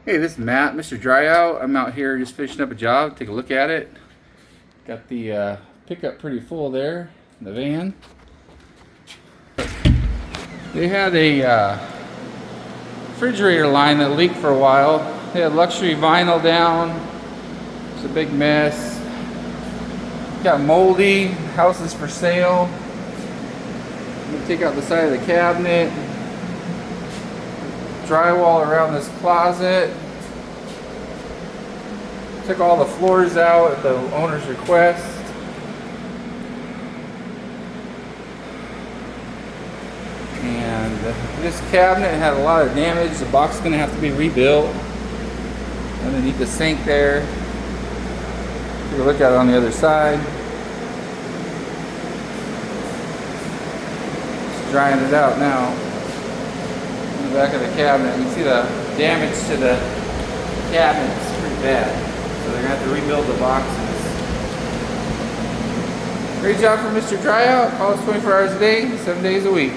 Hey, this is Matt, Mr. Dryout. I'm out here just finishing up a job. Take a look at it. Got the pickup pretty full there in the van. They had a refrigerator line that leaked for a while. They had luxury vinyl down. It's a big mess. Got moldy. House is for sale. I'm gonna take out the side of the cabinet. Drywall around this closet. Took all the floors out at the owner's request. And this cabinet had a lot of damage. The box is going to have to be rebuilt. Underneath the sink there. Take a look at it on the other side. Just drying it out now. In the back of the cabinet, you can see the damage to the cabinet is pretty bad. So they're going to have to rebuild the boxes. Great job for Mr. Tryout. Call us 24 hours a day, 7 days a week.